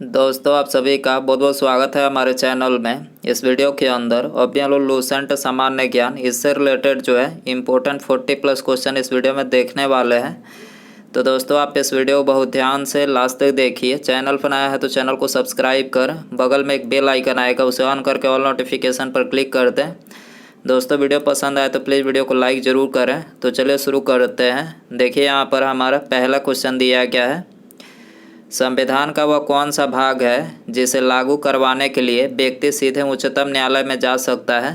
दोस्तों, आप सभी का बहुत बहुत स्वागत है हमारे चैनल में। इस वीडियो के अंदर लूसेंट सामान्य ज्ञान इससे रिलेटेड जो है इम्पोर्टेंट 40+ क्वेश्चन इस वीडियो में देखने वाले हैं। तो दोस्तों, आप इस वीडियो को बहुत ध्यान से लास्ट तक देखिए। चैनल पर नया है तो चैनल को सब्सक्राइब कर बगल में एक बेल आइकन आएगा, उसे ऑन करके ऑल नोटिफिकेशन पर क्लिक कर दें। दोस्तों, वीडियो पसंद आए तो प्लीज़ वीडियो को लाइक ज़रूर करें। तो चलिए शुरू करते हैं। देखिए, यहाँ पर हमारा पहला क्वेश्चन दिया गया है, संविधान का वह कौन सा भाग है जिसे लागू करवाने के लिए व्यक्ति सीधे उच्चतम न्यायालय में जा सकता है।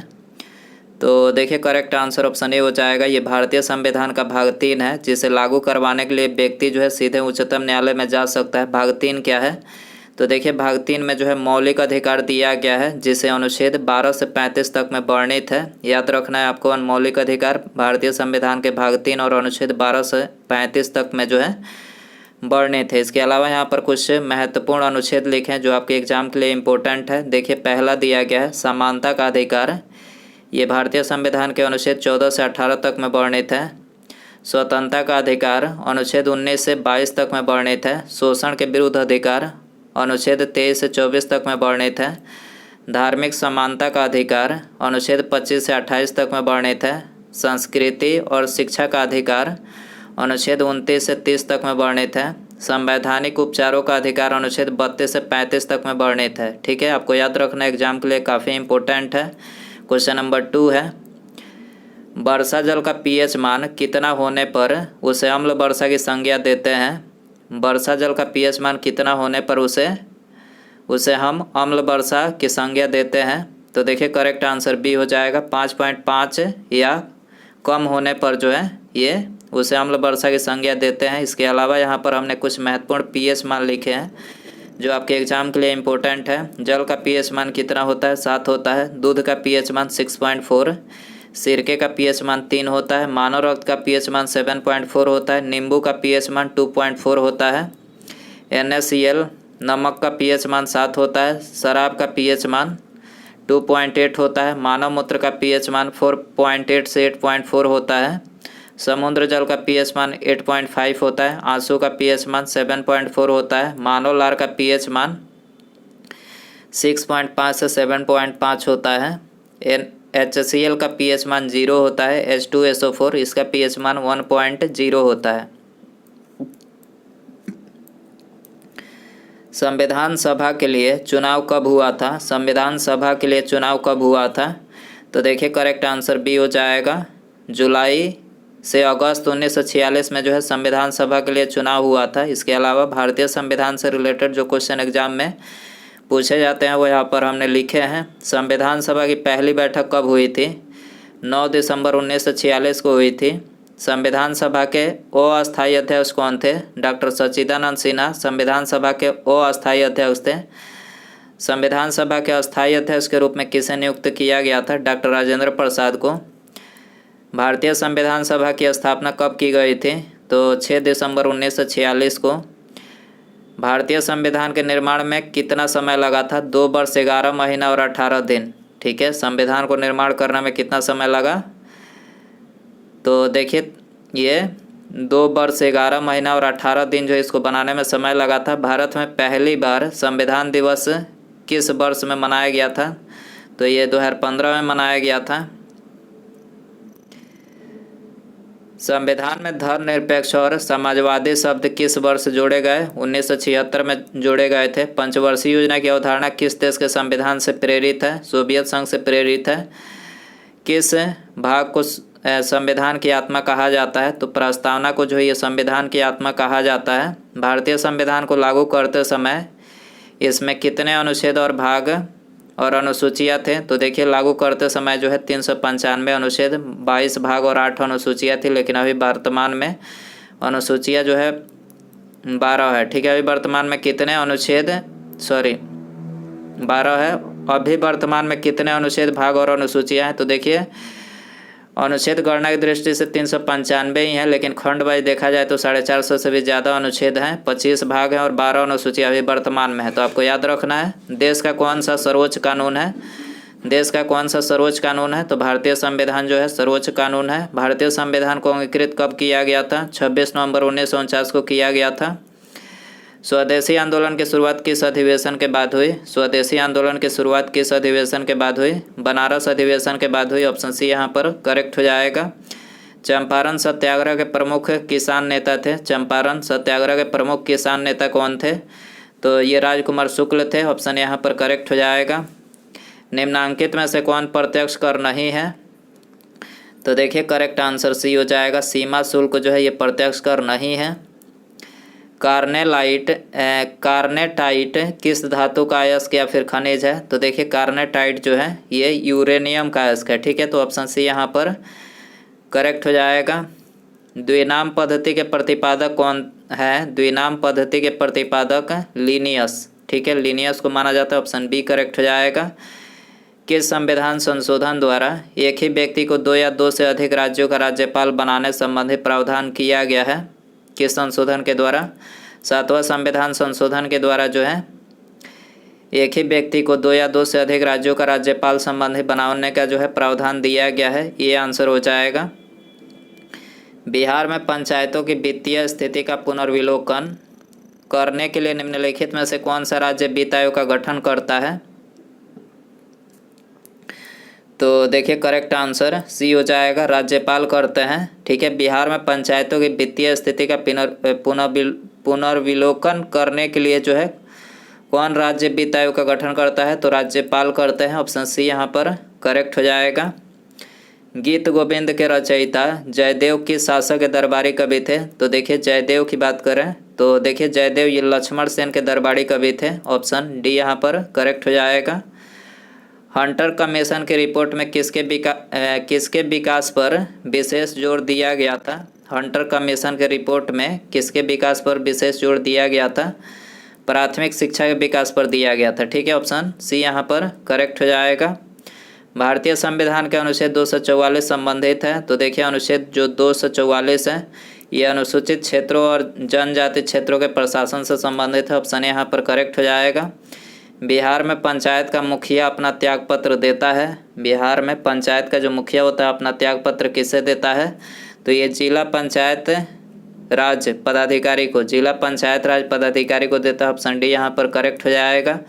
तो देखिए, करेक्ट आंसर ऑप्शन ए हो जाएगा। ये भारतीय संविधान का भाग 3 है, जिसे लागू करवाने के लिए व्यक्ति जो है सीधे उच्चतम न्यायालय में जा सकता है। भाग 3 क्या है? तो देखिए, भाग 3 में जो है मौलिक अधिकार दिया गया है, जिसे अनुच्छेद 12 से 35 तक में वर्णित है। याद रखना है आपको, मौलिक अधिकार भारतीय संविधान के भाग 3 और अनुच्छेद 12 से 35 तक में जो है वर्णित है। इसके अलावा यहाँ पर कुछ महत्वपूर्ण अनुच्छेद लिखे हैं जो आपके एग्जाम के लिए इम्पोर्टेंट है। देखिए, पहला दिया गया है समानता का अधिकार। ये भारतीय संविधान के अनुच्छेद 14 से 18 तक में वर्णित है। स्वतंत्रता का अधिकार अनुच्छेद 19 से 22 तक में वर्णित है। शोषण के विरुद्ध अधिकार अनुच्छेद 23 से 24 तक में वर्णित है। धार्मिक समानता का अधिकार अनुच्छेद 25 से 28 तक में वर्णित है। संस्कृति और शिक्षा का अधिकार अनुच्छेद 29 से 30 तक में वर्णित है। संवैधानिक उपचारों का अधिकार अनुच्छेद 32 से 35 तक में वर्णित है। ठीक है, आपको याद रखना एग्जाम के लिए काफ़ी इंपॉर्टेंट है। क्वेश्चन नंबर 2 है, वर्षा जल का पीएच मान कितना होने पर उसे अम्ल वर्षा की संज्ञा देते हैं। वर्षा जल का पीएच मान कितना होने पर उसे हम अम्ल वर्षा की संज्ञा देते हैं। तो देखिए, करेक्ट आंसर बी हो जाएगा। 5.5 या कम होने पर जो है ये उसे अम्ल वर्षा की संज्ञा देते हैं। इसके अलावा यहाँ पर हमने कुछ महत्वपूर्ण पीएच मान लिखे हैं जो आपके एग्जाम के लिए इम्पोर्टेंट है। जल का पीएच मान कितना होता है? 7 होता है। दूध का पीएच मान 6.4। सिरके का पीएच मान 3 होता है। मानव रक्त का पीएच मान 7.4 होता है। नींबू का पीएच मान 2.4 होता है। NaCl नमक का पीएच मान 7 होता है। शराब का पीएच मान 2.8 होता है। मानव मूत्र का पीएच मान 4.8 से 8.4 होता है। समुद्र जल का पीएच मान 8.5 होता है। आंसू का पीएच मान 7.4 होता है। मानव लार का पीएच मान 6.5 से 7.5 होता है। HCl का पीएच मान 0 होता है। H2SO4 इसका पीएच मान 1.0 होता है। संविधान सभा के लिए चुनाव कब हुआ था? संविधान सभा के लिए चुनाव कब हुआ था? तो देखिए, करेक्ट आंसर बी हो जाएगा। जुलाई से अगस्त 1946 में जो है संविधान सभा के लिए चुनाव हुआ था। इसके अलावा भारतीय संविधान से रिलेटेड जो क्वेश्चन एग्जाम में पूछे जाते हैं वो यहाँ पर हमने लिखे हैं। संविधान सभा की पहली बैठक कब हुई थी? 9 दिसंबर 1946 को हुई थी। संविधान सभा के अस्थायी अध्यक्ष कौन थे? डॉक्टर सच्चिदानंद सिन्हा संविधान सभा के अस्थायी अध्यक्ष थे। संविधान सभा के अस्थायी अध्यक्ष के रूप में किसे नियुक्त किया गया था? डॉक्टर राजेंद्र प्रसाद को। भारतीय संविधान सभा की स्थापना कब की गई थी? तो 6 दिसंबर 1946 को। भारतीय संविधान के निर्माण में कितना समय लगा था? 2 वर्ष 11 महीना और 18 दिन। ठीक है, संविधान को निर्माण करने में कितना समय लगा? तो देखिए, ये 2 वर्ष 11 महीना और 18 दिन जो इसको बनाने में समय लगा था। भारत में पहली बार संविधान दिवस किस वर्ष में मनाया गया था? तो ये 2015 में मनाया गया था। संविधान में धर्मनिरपेक्ष और समाजवादी शब्द किस वर्ष जोड़े गए? 1976 में जोड़े गए थे। पंचवर्षीय योजना की अवधारणा किस देश के संविधान से प्रेरित है? सोवियत संघ से प्रेरित है। किस भाग को संविधान की आत्मा कहा जाता है? तो प्रस्तावना को जो है ये संविधान की आत्मा कहा जाता है। भारतीय संविधान को लागू करते समय इसमें कितने अनुच्छेद और भाग और अनुसूचियाँ थे? तो देखिए, लागू करते समय जो है 395 अनुच्छेद, 22 भाग और 8 अनुसूचियाँ थी। लेकिन अभी वर्तमान में अनुसूचियाँ जो है 12 है। ठीक है, अभी वर्तमान में कितने अनुच्छेद 12 है। अभी वर्तमान में कितने अनुच्छेद, भाग और अनुसूचियाँ हैं? तो देखिए, अनुच्छेद गणना की दृष्टि से 395 ही हैं, लेकिन खंड वाइज देखा जाए तो 450 से भी ज़्यादा अनुच्छेद हैं। 25 भाग हैं और 12 अनुसूचियाँ अभी वर्तमान में है। तो आपको याद रखना है, देश का कौन सा सर्वोच्च कानून है? देश का कौन सा सर्वोच्च कानून है? तो भारतीय संविधान जो है सर्वोच्च कानून है। भारतीय संविधान को अंगीकृत कब किया गया था? 26 नवंबर 1949 को किया गया था। स्वदेशी आंदोलन की शुरुआत किस अधिवेशन के बाद हुई? स्वदेशी आंदोलन की शुरुआत किस अधिवेशन के बाद हुई? बनारस अधिवेशन के बाद हुई। ऑप्शन सी यहाँ पर करेक्ट हो जाएगा। चंपारण सत्याग्रह के प्रमुख किसान नेता थे। चंपारण सत्याग्रह के प्रमुख किसान नेता कौन थे? तो ये राजकुमार शुक्ल थे। ऑप्शन यहाँ पर करेक्ट हो जाएगा। निम्नांकित में से कौन प्रत्यक्ष कर नहीं है? तो देखिए करेक्ट आंसर सी हो जाएगा। सीमा शुल्क जो है ये प्रत्यक्ष कर नहीं है। कार्नेटाइट किस धातु का अयस्क या फिर खनिज है? तो देखिए कार्नेटाइट जो है ये यूरेनियम का अयस्क है। ठीक है, तो ऑप्शन सी यहाँ पर करेक्ट हो जाएगा। द्विनाम पद्धति के प्रतिपादक कौन है? द्विनाम पद्धति के प्रतिपादक लीनियस। ठीक है, लीनियस को माना जाता है। ऑप्शन बी करेक्ट हो जाएगा। किस संविधान संशोधन द्वारा एक ही व्यक्ति को 2 या 2 से अधिक राज्यों का राज्यपाल बनाने संबंधी प्रावधान किया गया है? किस संशोधन के द्वारा? 7वां संविधान संशोधन के द्वारा जो है एक ही व्यक्ति को 2 या 2 से अधिक राज्यों का राज्यपाल संबंधी बनाने का जो है प्रावधान दिया गया है। ये आंसर हो जाएगा। बिहार में पंचायतों की वित्तीय स्थिति का पुनर्विलोकन करने के लिए निम्नलिखित में से कौन सा राज्य वित्त आयोग का गठन करता है? तो देखिए करेक्ट आंसर सी हो जाएगा, राज्यपाल करते हैं। ठीक है, बिहार में पंचायतों की वित्तीय स्थिति का पुनर्विलोकन करने के लिए जो है कौन राज्य वित्त आयोग का गठन करता है? तो राज्यपाल करते हैं। ऑप्शन सी यहाँ पर करेक्ट हो जाएगा। गीत गोविंद के रचयिता जयदेव किस शासक के दरबारी कवि थे? तो देखिए जयदेव की बात करें तो देखिए जयदेव ये लक्ष्मण सेन के दरबारी कवि थे। ऑप्शन डी यहाँ पर करेक्ट हो जाएगा। हंटर कमीशन की रिपोर्ट में किसके विकास पर विशेष जोर दिया गया था? हंटर कमीशन के रिपोर्ट में किसके विकास पर विशेष जोर दिया गया था? प्राथमिक शिक्षा के विकास पर दिया गया था। ठीक है, ऑप्शन सी यहाँ पर करेक्ट हो जाएगा। भारतीय संविधान के अनुच्छेद 244 संबंधित है। तो देखिए अनुच्छेद जो 244 है ये अनुसूचित क्षेत्रों और जनजाति क्षेत्रों के प्रशासन से संबंधित है। ऑप्शन यहाँ पर करेक्ट हो जाएगा। बिहार में पंचायत का मुखिया अपना त्यागपत्र देता है। बिहार में पंचायत का जो मुखिया होता है अपना त्यागपत्र किसे देता है? तो ये जिला पंचायत राज पदाधिकारी को, जिला पंचायत राज पदाधिकारी को देता है। ऑप्शन डी यहाँ पर करेक्ट हो जाएगा।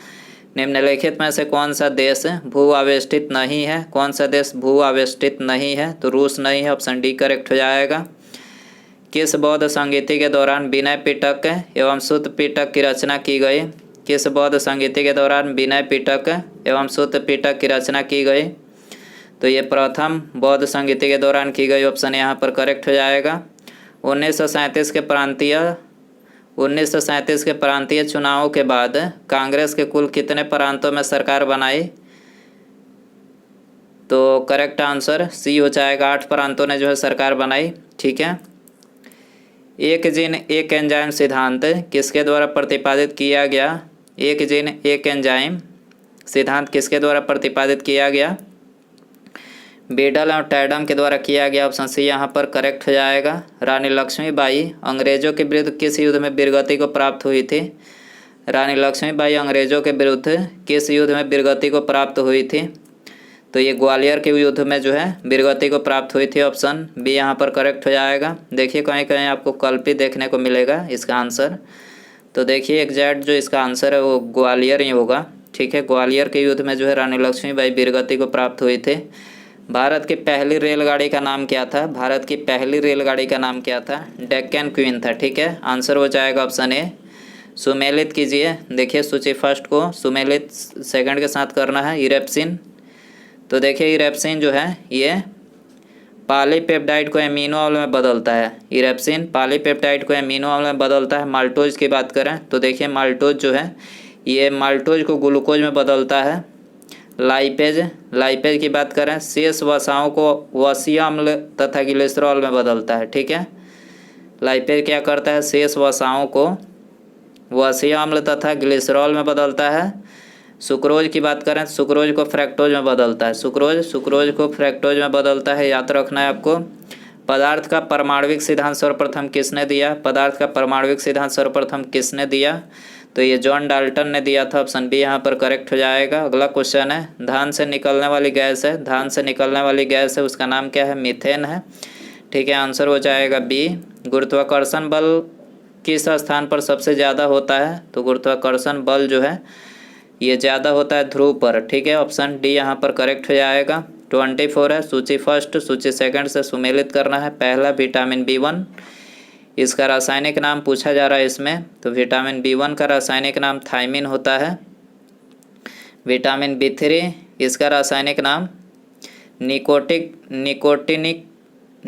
निम्नलिखित में से कौन सा देश भू आवेष्टित नहीं है? कौन सा देश भू आवेष्टित नहीं है? तो रूस नहीं है। ऑप्शन डी करेक्ट हो जाएगा। किस बौद्ध संगीति के दौरान विनय पिटक एवं सुत्त पिटक की रचना की गई? किस बौद्ध संगीति के दौरान विनय पिटक एवं सुत्त पिटक की रचना की गई? तो ये प्रथम बौद्ध संगीति के दौरान की गई। ऑप्शन यहाँ पर करेक्ट हो जाएगा। 1937 के प्रांतीय चुनावों के बाद कांग्रेस के कुल कितने प्रांतों में सरकार बनाई? तो करेक्ट आंसर सी हो जाएगा। 8 प्रांतों ने जो है सरकार बनाई। ठीक है, एक जीन एक एंजाइम सिद्धांत किसके द्वारा प्रतिपादित किया गया? एक जीन एक एंजाइम सिद्धांत किसके द्वारा प्रतिपादित किया गया? बीडल और टैडम के द्वारा किया गया। ऑप्शन सी यहाँ पर करेक्ट हो जाएगा। रानी लक्ष्मीबाई अंग्रेजों के विरुद्ध किस युद्ध में वीरगति को प्राप्त हुई थी? रानी लक्ष्मीबाई अंग्रेजों के विरुद्ध किस युद्ध में वीरगति को प्राप्त हुई थी? तो ये ग्वालियर के युद्ध में जो है वीरगति को प्राप्त हुई थी। ऑप्शन बी यहाँ पर करेक्ट हो जाएगा। देखिए कहीं कहीं आपको कल्पित देखने को मिलेगा इसका आंसर। तो देखिए एग्जैक्ट जो इसका आंसर है वो ग्वालियर ही होगा। ठीक है, ग्वालियर के युद्ध में जो है रानी लक्ष्मीबाई वीरगति को प्राप्त हुई थे। भारत की पहली रेलगाड़ी का नाम क्या था? भारत की पहली रेलगाड़ी का नाम क्या था? डेक्कन क्वीन था। ठीक है, आंसर हो जाएगा ऑप्शन ए। सुमेलित कीजिए। देखिए सूची फर्स्ट को सुमेलित सेकंड के साथ करना है। इरेप्सिन, तो देखिए इरेप्सिन जो है ये पॉलीपेप्टाइड को एमिनो अम्ल में बदलता है। इरेप्सिन पॉलीपेप्टाइड को एमिनो अम्ल में बदलता है। माल्टोज की बात करें तो देखिए माल्टोज जो है ये माल्टोज को ग्लूकोज में बदलता है। लाइपेज की बात करें शेष वसाओं को वसीय अम्ल तथा ग्लिसरॉल में बदलता है। ठीक है, लाइपेज क्या करता है? शेष वसाओं को वसीय अम्ल तथा ग्लिसरॉल में बदलता है। सुक्रोज की बात करें सुक्रोज को फ्रैक्टोज में बदलता है। सुक्रोज को फ्रैक्टोज में बदलता है, याद रखना है आपको। पदार्थ का परमाणविक सिद्धांत सर्वप्रथम किसने दिया? पदार्थ का परमाणविक सिद्धांत सर्वप्रथम किसने दिया? तो ये जॉन डाल्टन ने दिया था। ऑप्शन बी यहाँ पर करेक्ट हो जाएगा। अगला क्वेश्चन है धान से निकलने वाली गैस है। धान से निकलने वाली गैस है उसका नाम क्या है? मीथेन है। ठीक है, आंसर हो जाएगा बी। गुरुत्वाकर्षण बल किस स्थान पर सबसे ज़्यादा होता है? तो गुरुत्वाकर्षण बल जो है ये ज़्यादा होता है ध्रुव पर। ठीक है, ऑप्शन डी यहाँ पर करेक्ट हो जाएगा। 24 है, सूची फर्स्ट सूची सेकंड से सुमेलित करना है। पहला विटामिन B1, इसका रासायनिक नाम पूछा जा रहा है इसमें। तो विटामिन B1 का रासायनिक नाम थायमिन होता है। विटामिन B3, इसका रासायनिक नाम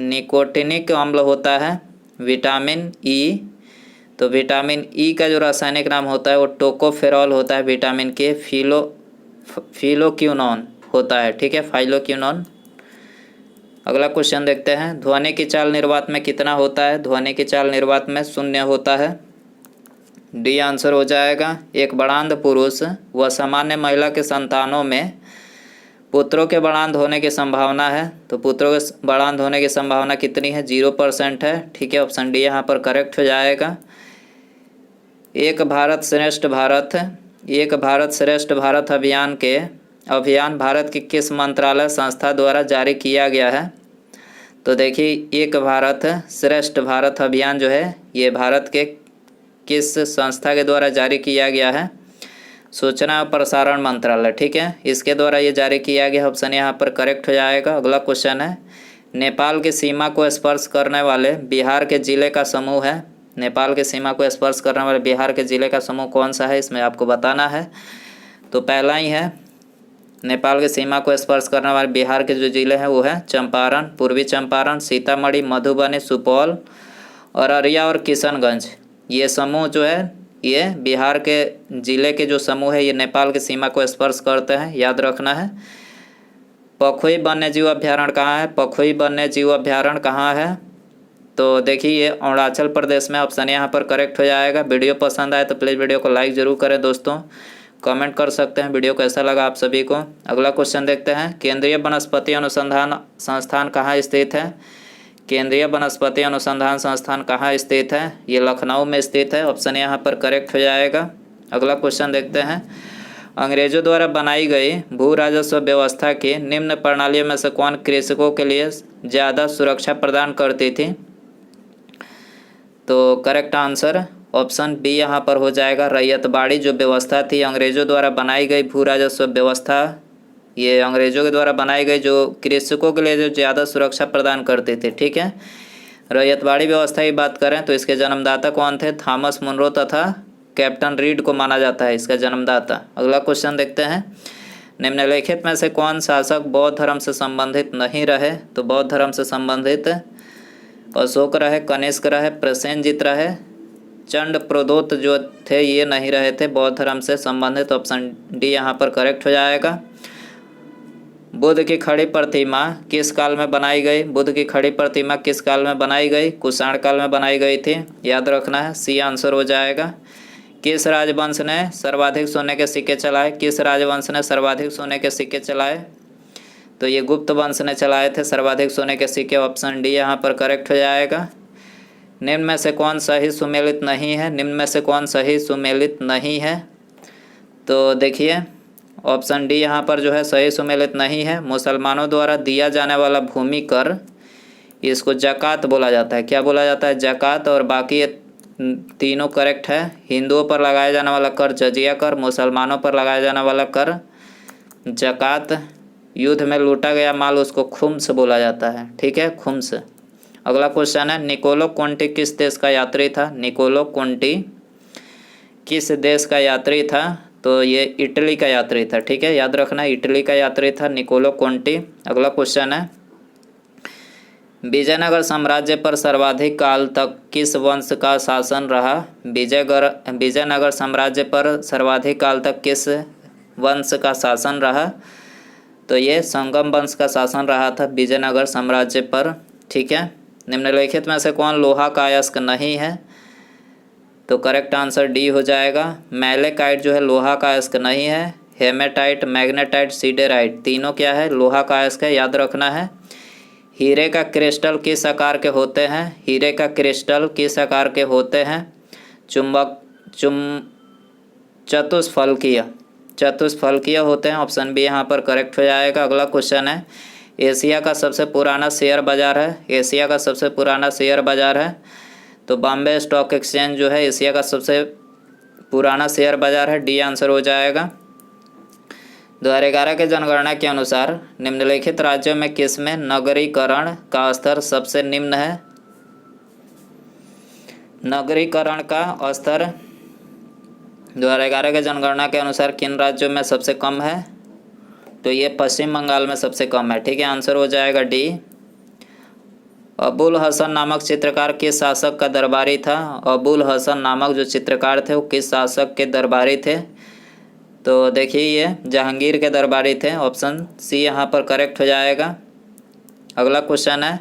निकोटिनिक अम्ल होता है। विटामिन ई, तो विटामिन ई का जो रासायनिक नाम होता है वो टोकोफेरॉल होता है। विटामिन के फिलोक्विनोन होता है। ठीक है, फाइलोक्विनोन। अगला क्वेश्चन देखते हैं, ध्वनि की चाल निर्वात में कितना होता है? ध्वनि की चाल निर्वात में 0 होता है। डी आंसर हो जाएगा। एक बढ़ांत पुरुष व सामान्य महिला के संतानों में पुत्रों के बढ़ांत होने की संभावना है। तो पुत्रों के बढ़ांत होने की संभावना कितनी है? 0% है। ठीक है, ऑप्शन डी यहाँ पर करेक्ट हो जाएगा। एक भारत श्रेष्ठ भारत अभियान भारत की किस मंत्रालय संस्था द्वारा जारी किया गया है? तो देखिए, एक भारत श्रेष्ठ भारत अभियान जो है ये भारत के किस संस्था के द्वारा जारी किया गया है? सूचना और प्रसारण मंत्रालय। ठीक है, इसके द्वारा ये जारी किया गया। ऑप्शन यहाँ पर करेक्ट हो जाएगा। अगला क्वेश्चन है, नेपाल की सीमा को स्पर्श करने वाले बिहार के जिले का समूह है। नेपाल की सीमा को स्पर्श करने वाले बिहार के जिले का समूह कौन सा है? इसमें आपको बताना है। तो पहला ही है, नेपाल की सीमा को स्पर्श करने वाले बिहार के जो जिले हैं वो है चंपारण, पूर्वी चंपारण, सीतामढ़ी, मधुबनी, सुपौल और अररिया और किशनगंज। ये समूह जो है ये बिहार के जिले के जो समूह है ये नेपाल की सीमा को स्पर्श करते हैं, याद रखना है। पखुई वन्यजीव अभ्यारण्य कहाँ है? पखुई वन्यजीव अभ्यारण्य कहाँ है? तो देखिए ये अरुणाचल प्रदेश में। ऑप्शन यहाँ पर करेक्ट हो जाएगा। वीडियो पसंद आए तो प्लीज़ वीडियो को लाइक ज़रूर करें दोस्तों। कमेंट कर सकते हैं वीडियो कैसा लगा आप सभी को। अगला क्वेश्चन देखते हैं, केंद्रीय वनस्पति अनुसंधान संस्थान कहाँ स्थित है? केंद्रीय वनस्पति अनुसंधान संस्थान कहाँ स्थित है? ये लखनऊ में स्थित है। ऑप्शन यहाँ पर करेक्ट हो जाएगा। अगला क्वेश्चन देखते हैं, अंग्रेजों द्वारा बनाई गई भू राजस्व व्यवस्था की निम्न प्रणालियों में से कौन कृषकों के लिए ज़्यादा सुरक्षा प्रदान करती थी? तो करेक्ट आंसर ऑप्शन बी यहाँ पर हो जाएगा। रैयतबाड़ी जो व्यवस्था थी अंग्रेजों द्वारा बनाई गई भू राजस्व व्यवस्था, ये अंग्रेजों के द्वारा बनाई गई जो कृषकों के लिए जो ज़्यादा सुरक्षा प्रदान करती थी। ठीक है, रैयतबाड़ी व्यवस्था की बात करें तो इसके जन्मदाता कौन थे? थॉमस मुनरो तथा कैप्टन रीड को माना जाता है इसका जन्मदाता। अगला क्वेश्चन देखते हैं, निम्नलिखित में से कौन शासक बौद्ध धर्म से संबंधित नहीं रहे? तो बौद्ध धर्म से संबंधित अशोक रहे, कनिष्क रहे, प्रसेनजीत रहे, चंड प्रदोत जो थे ये नहीं रहे थे बौद्ध धर्म से संबंधित। ऑप्शन डी यहाँ पर करेक्ट हो जाएगा। बुद्ध की खड़ी प्रतिमा किस काल में बनाई गई? बुद्ध की खड़ी प्रतिमा किस काल में बनाई गई? कुषाण काल में बनाई गई थी, याद रखना है। सी आंसर हो जाएगा। किस राजवंश ने सर्वाधिक सोने के सिक्के चलाए? किस राजवंश ने सर्वाधिक सोने के सिक्के चलाए? तो ये गुप्त वंश ने चलाए थे सर्वाधिक सोने के सिक्के। ऑप्शन डी यहाँ पर करेक्ट हो जाएगा। निम्न में से कौन सही सुमेलित नहीं है? निम्न में से कौन सही सुमेलित नहीं है? तो देखिए ऑप्शन डी यहाँ पर जो है सही सुमेलित नहीं है। मुसलमानों द्वारा दिया जाने वाला भूमि कर, इसको ज़कात बोला जाता है। क्या बोला जाता है? ज़कात। और बाकी ये तीनों करेक्ट है। हिंदुओं पर लगाया जाने वाला कर जजिया कर, मुसलमानों पर लगाया जाने वाला कर ज़कात, युद्ध में लूटा गया माल उसको खुम्स बोला जाता है। ठीक है, खुम्स। अगला क्वेश्चन है, निकोलो कोंटी किस देश का यात्री था? निकोलो कोंटी किस देश का यात्री था? तो ये इटली का यात्री था। ठीक है, याद रखना इटली का यात्री था निकोलो कोंटी। अगला क्वेश्चन है, विजयनगर साम्राज्य पर सर्वाधिक काल तक किस वंश का शासन रहा? विजयनगर साम्राज्य पर सर्वाधिक काल तक किस वंश का शासन रहा? तो ये संगम वंश का शासन रहा था विजयनगर साम्राज्य पर। ठीक है, निम्नलिखित में से कौन लोहा का अयस्क नहीं है? तो करेक्ट आंसर डी हो जाएगा। मैलेकाइट जो है लोहा का अयस्क नहीं है। हेमेटाइट, मैग्नेटाइट, सीडेराइट तीनों क्या है? लोहा का अयस्क है, याद रखना है। हीरे का क्रिस्टल किस आकार के होते हैं? हीरे का क्रिस्टल किस आकार के होते हैं? चतुष्फलकीय होते हैं। ऑप्शन बी यहाँ पर करेक्ट हो जाएगा। अगला क्वेश्चन है, एशिया का सबसे पुराना शेयर बाजार है। एशिया का सबसे पुराना शेयर बाजार है तो बॉम्बे स्टॉक एक्सचेंज जो है एशिया का सबसे पुराना शेयर बाजार है, डी आंसर हो जाएगा। 2011 के जनगणना के अनुसार निम्नलिखित राज्यों में किसमें नगरीकरण का स्तर सबसे निम्न है? नगरीकरण का स्तर 2011 के जनगणना के अनुसार किन राज्यों में सबसे कम है? तो ये पश्चिम बंगाल में सबसे कम है। ठीक है, आंसर हो जाएगा डी। अबुल हसन नामक चित्रकार किस शासक का दरबारी था? अबुल हसन नामक जो चित्रकार थे वो किस शासक के दरबारी थे? तो देखिए ये जहांगीर के दरबारी थे। ऑप्शन सी यहाँ पर करेक्ट हो जाएगा। अगला क्वेश्चन है,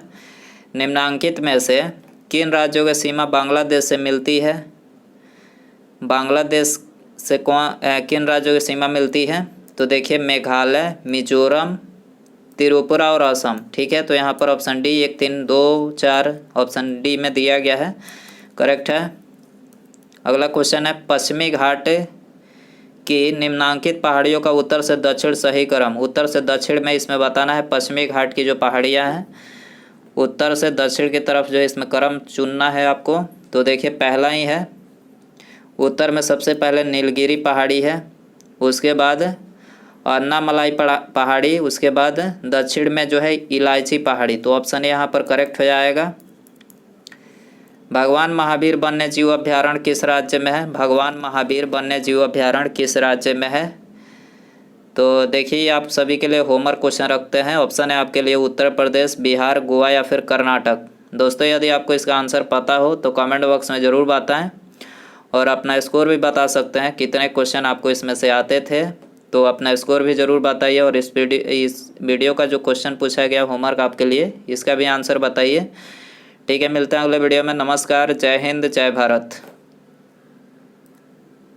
निम्नांकित में से किन राज्यों की सीमा बांग्लादेश से मिलती है? बांग्लादेश से किन राज्यों की सीमा मिलती है? तो देखिए मेघालय, मिजोरम, त्रिपुरा और असम। ठीक है, तो यहाँ पर ऑप्शन डी 1, 3, 2, 4 ऑप्शन डी में दिया गया है, करेक्ट है। अगला क्वेश्चन है, पश्चिमी घाट की निम्नांकित पहाड़ियों का उत्तर से दक्षिण सही क्रम। उत्तर से दक्षिण में इसमें बताना है पश्चिमी घाट की जो पहाड़ियाँ हैं उत्तर से दक्षिण की तरफ जो है इसमें क्रम चुनना है आपको। तो देखिए पहला ही है, उत्तर में सबसे पहले नीलगिरी पहाड़ी है, उसके बाद अन्नामलाई पहाड़ी, उसके बाद दक्षिण में जो है इलायची पहाड़ी। तो ऑप्शन यहाँ पर करेक्ट हो जाएगा। भगवान महावीर वन्य जीव अभ्यारण्य किस राज्य में है? भगवान महावीर वन्य जीव अभ्यारण्य किस राज्य में है? तो देखिए आप सभी के लिए होमवर्क क्वेश्चन रखते हैं। ऑप्शन है आपके लिए उत्तर प्रदेश, बिहार, गोवा या फिर कर्नाटक। दोस्तों यदि आपको इसका आंसर पता हो तो कमेंट बॉक्स में ज़रूर बताएं और अपना स्कोर भी बता सकते हैं कितने क्वेश्चन आपको इसमें से आते थे। तो अपना स्कोर भी ज़रूर बताइए और इस वीडियो का जो क्वेश्चन पूछा गया होमवर्क आपके लिए इसका भी आंसर बताइए। ठीक है, मिलते हैं अगले वीडियो में। नमस्कार, जय हिंद, जय भारत।